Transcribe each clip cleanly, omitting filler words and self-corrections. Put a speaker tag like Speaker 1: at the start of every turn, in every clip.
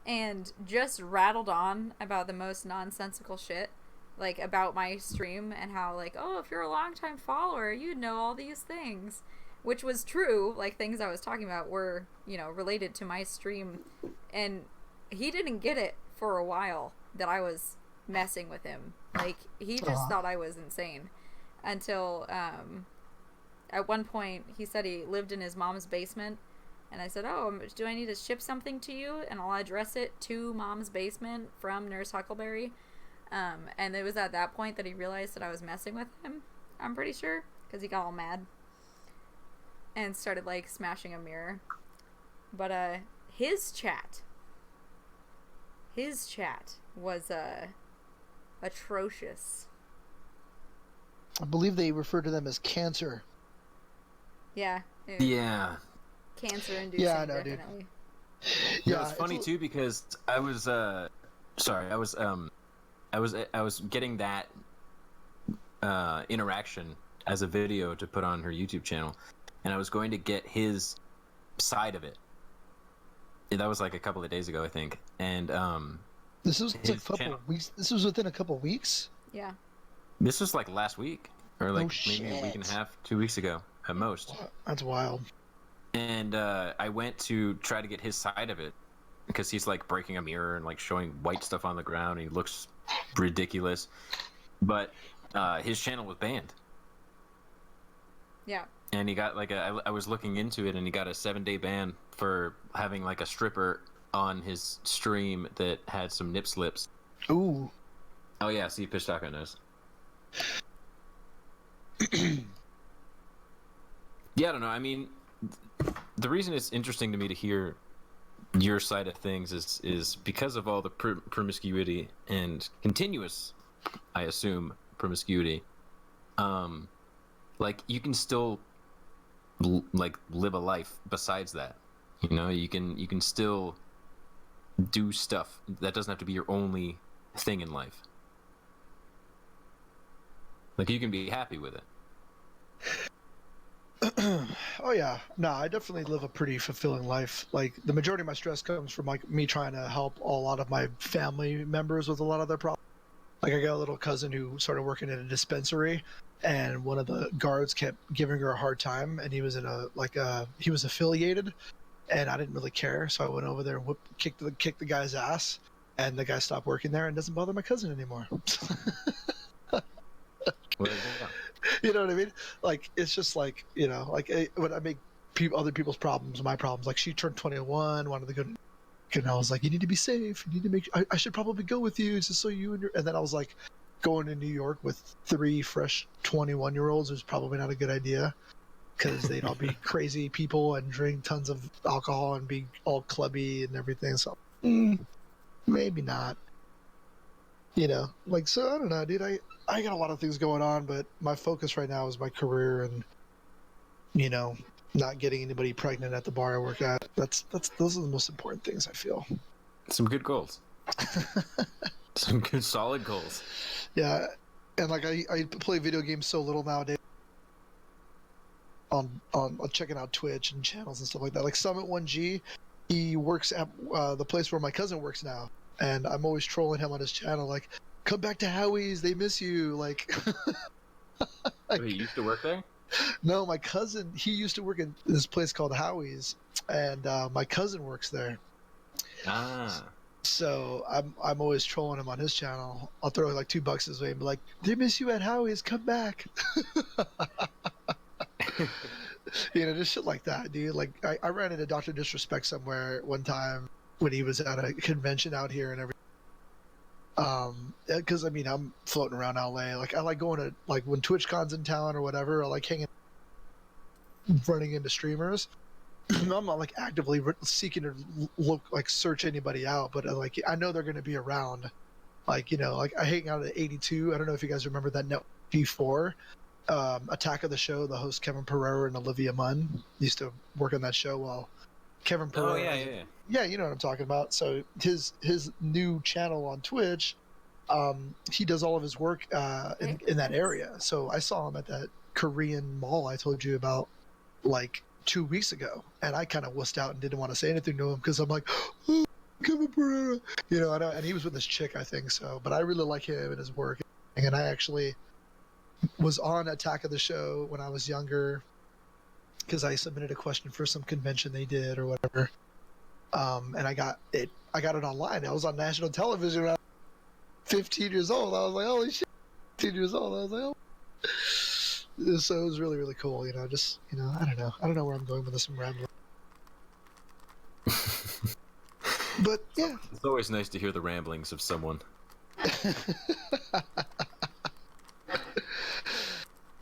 Speaker 1: and just rattled on about the most nonsensical shit, like about my stream and how, like, oh, if you're a longtime follower, you'd know all these things, which was true. Like, things I was talking about were, related to my stream, and he didn't get it for a while that I was messing with him. Like, he just thought I was insane until at one point he said he lived in his mom's basement, and I said, oh, do I need to ship something to you? And I'll address it to Mom's basement from Nurse Huckleberry. And it was at that point that he realized that I was messing with him, I'm pretty sure, because he got all mad and started, like, smashing a mirror. But his chat was atrocious.
Speaker 2: I believe they refer to them as cancer.
Speaker 1: Yeah.
Speaker 3: Yeah.
Speaker 1: Cancer inducing,
Speaker 2: Yeah, I know,
Speaker 1: definitely.
Speaker 2: dude.
Speaker 3: Yeah, it's funny too because I was I was getting that interaction as a video to put on her YouTube channel, and I was going to get his side of it. Yeah, that was like a couple of days ago, I think. And
Speaker 2: this was like a couple weeks. This was within a couple weeks.
Speaker 1: Yeah.
Speaker 3: This was like last week, or like maybe a week and a
Speaker 2: shit.
Speaker 3: half, 2 weeks ago at most.
Speaker 2: That's wild.
Speaker 3: And I went to try to get his side of it because he's like breaking a mirror and like showing white stuff on the ground. And he looks ridiculous, but his channel was banned.
Speaker 1: Yeah.
Speaker 3: And he got like I was looking into it, and he got a 7-day ban for having like a stripper on his stream that had some nip slips.
Speaker 2: Ooh.
Speaker 3: Oh yeah, see, Pitch Taco knows. Yeah, I don't know. I mean, the reason it's interesting to me to hear your side of things is because of all the promiscuity and continuous, I assume, promiscuity. Like you can still like live a life besides that. You know, you can still do stuff that doesn't have to be your only thing in life. Like you can be happy with it.
Speaker 2: Oh yeah, no, I definitely live a pretty fulfilling life. Like the majority of my stress comes from like me trying to help a lot of my family members with a lot of their problems. Like I got a little cousin who started working in a dispensary, and one of the guards kept giving her a hard time, and he was in he was affiliated, and I didn't really care, so I went over there and kicked the guy's ass, and the guy stopped working there and doesn't bother my cousin anymore.
Speaker 3: Well,
Speaker 2: You know what I mean? Like it's just like like when I make other people's problems my problems. Like she turned 21, wanted to go, and I was like, you need to be safe. You need to make. I should probably go with you just so you and then I was like, going to New York with 3 fresh 21-year-olds is probably not a good idea because they'd all be crazy people and drink tons of alcohol and be all clubby and everything. So maybe not. Like so I don't know, dude. I got a lot of things going on, but my focus right now is my career and not getting anybody pregnant at the bar I work at. Those are the most important things I feel.
Speaker 3: some good goals. Some good solid goals.
Speaker 2: Yeah, and like I play video games so little nowadays. On checking out Twitch and channels and stuff like that. Like Summit 1G, he works at the place where my cousin works now, and I'm always trolling him on his channel like, come back to Howie's, they miss you. Like,
Speaker 3: Wait, you used to work there?
Speaker 2: no, my cousin, he used to work in this place called Howie's, and my cousin works there.
Speaker 3: Ah.
Speaker 2: So I'm always trolling him on his channel. I'll throw like $2 his way and be like, they miss you at Howie's, come back. Just shit like that, dude. Like I ran into Dr. Disrespect somewhere one time when he was at a convention out here and everything. Because I mean I'm floating around LA. Like I like going to like when TwitchCon's in town or whatever. I like running into streamers. I'm not like actively seeking to search anybody out, but like I know they're going to be around. Like like I hang out at 82. I don't know if you guys remember that net P4. Attack of the Show, the host Kevin Pereira and Olivia Munn used to work on that show while Kevin Pereira.
Speaker 3: Oh yeah.
Speaker 2: Yeah, you know what I'm talking about. So his new channel on Twitch, he does all of his work in that area. So I saw him at that Korean mall I told you about like 2 weeks ago, and I kind of wussed out and didn't want to say anything to him because I'm like, oh Kevin Pereira. You know, and he was with this chick, I think so. But I really like him and his work. And I actually was on Attack of the Show when I was younger because I submitted a question for some convention they did or whatever. And I got it online. I was on national television when I was 15 years old. I was like, holy shit, 15 years old. I was like, oh. So it was really, really cool. You know, just, you know, I don't know where I'm going with this. I'm rambling. But yeah.
Speaker 3: It's always nice to hear the ramblings of someone.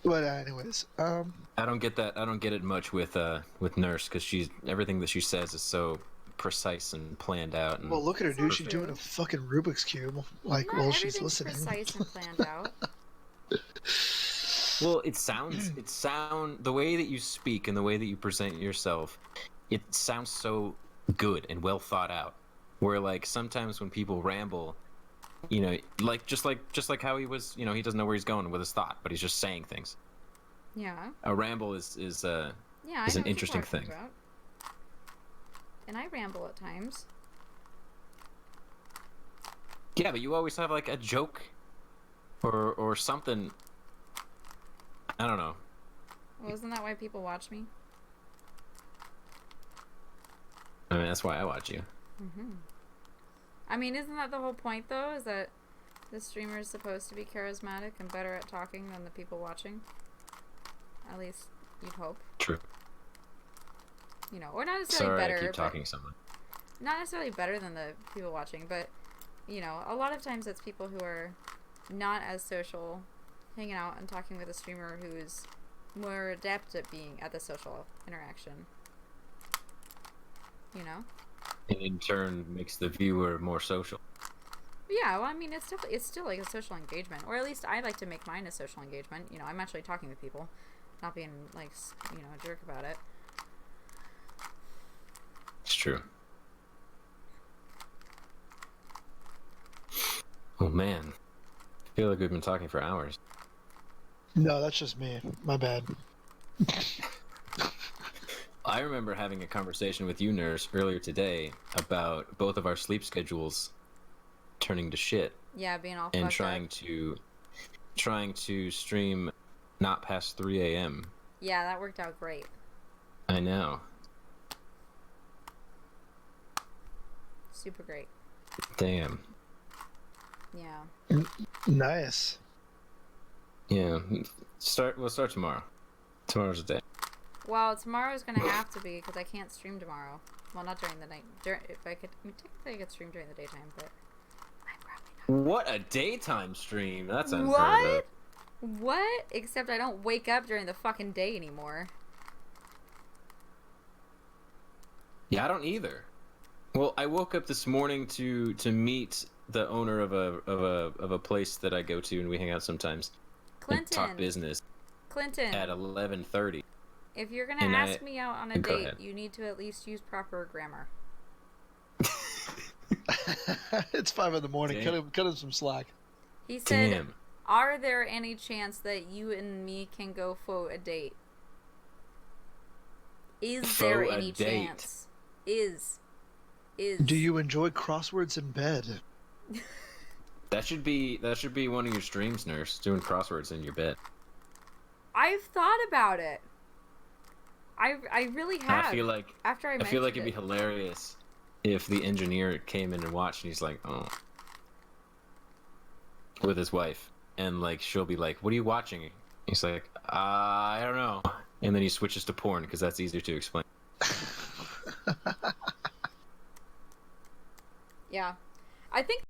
Speaker 2: But anyways,
Speaker 3: I don't get that. I don't get it much with Nurse because everything that she says is so precise and planned out. And
Speaker 2: well, look at her, dude. She's
Speaker 1: true.
Speaker 2: doing a fucking Rubik's cube, like
Speaker 1: Not
Speaker 2: while she's
Speaker 1: everything's
Speaker 2: listening.
Speaker 1: precise and planned out.
Speaker 3: Well, the way that you speak and the way that you present yourself, it sounds so good and well thought out. Where like sometimes when people ramble, you know, like just like how he was, you know, he doesn't know where he's going with his thought, but he's just saying things.
Speaker 1: Yeah.
Speaker 3: A ramble is
Speaker 1: Yeah, I
Speaker 3: an
Speaker 1: know what you're
Speaker 3: interesting
Speaker 1: talking
Speaker 3: thing.
Speaker 1: about. And I ramble at times.
Speaker 3: Yeah, but you always have like a joke or something. I don't know.
Speaker 1: Well, isn't that why people watch me?
Speaker 3: I mean, that's why I watch you.
Speaker 1: Mm-hmm. I mean, isn't that the whole point, though? Is that the streamer is supposed to be charismatic and better at talking than the people watching? At least you'd hope.
Speaker 3: True.
Speaker 1: You know, or not necessarily
Speaker 3: Sorry,
Speaker 1: better.
Speaker 3: I keep
Speaker 1: but
Speaker 3: talking so much.
Speaker 1: not necessarily better than the people watching, but, you know, a lot of times it's people who are not as social, hanging out and talking with a streamer who is more adept at being at the social interaction. You know?
Speaker 3: And in turn makes the viewer more social.
Speaker 1: Yeah, well, I mean, it's still like a social engagement, or at least I like to make mine a social engagement. You know, I'm actually talking to people, not being like, you know, a jerk about it.
Speaker 3: It's true. Oh man, I feel like we've been talking for hours.
Speaker 2: No, that's just me. My bad.
Speaker 3: I remember having a conversation with you, Nurse, earlier today about both of our sleep schedules turning to shit
Speaker 1: Yeah, being all
Speaker 3: and
Speaker 1: fucked up.
Speaker 3: trying to stream not past 3 a.m.
Speaker 1: Yeah, that worked out great.
Speaker 3: I know.
Speaker 1: Super great.
Speaker 3: Damn.
Speaker 1: Yeah.
Speaker 2: Nice.
Speaker 3: Yeah. We'll start tomorrow. Tomorrow's the day.
Speaker 1: Well, tomorrow's gonna have to be because I can't stream tomorrow. Well, not during the night. If I could, I mean, technically I could stream during the daytime, but I'm probably not.
Speaker 3: What a daytime stream. That's unheard
Speaker 1: What?
Speaker 3: of.
Speaker 1: What? Except I don't wake up during the fucking day anymore.
Speaker 3: Yeah, I don't either. Well, I woke up this morning to meet the owner of a place that I go to and we hang out sometimes. And talk
Speaker 1: Clinton.
Speaker 3: business
Speaker 1: Clinton.
Speaker 3: at 11:30.
Speaker 1: If you're gonna
Speaker 3: And
Speaker 1: ask me out on a
Speaker 3: Go
Speaker 1: date,
Speaker 3: ahead.
Speaker 1: you need to at least use proper grammar.
Speaker 2: It's 5 in the morning.
Speaker 3: Damn.
Speaker 2: Cut him some slack.
Speaker 1: He said,
Speaker 3: Damn.
Speaker 1: "Are there any chance that you and me can go for a date? Is there
Speaker 3: For a
Speaker 1: any
Speaker 3: date.
Speaker 1: chance? Is.
Speaker 2: Do you enjoy crosswords in bed?
Speaker 3: That should be one of your streams, Nurse, doing crosswords in your bed.
Speaker 1: I've thought about it. I really have.
Speaker 3: I feel like
Speaker 1: after I
Speaker 3: I feel like it'd be
Speaker 1: mentioned
Speaker 3: hilarious if the engineer came in and watched and he's like, "Oh," with his wife, and like she'll be like, "What are you watching?" He's like, I don't know," and then he switches to porn because that's easier to explain.
Speaker 1: Yeah. I think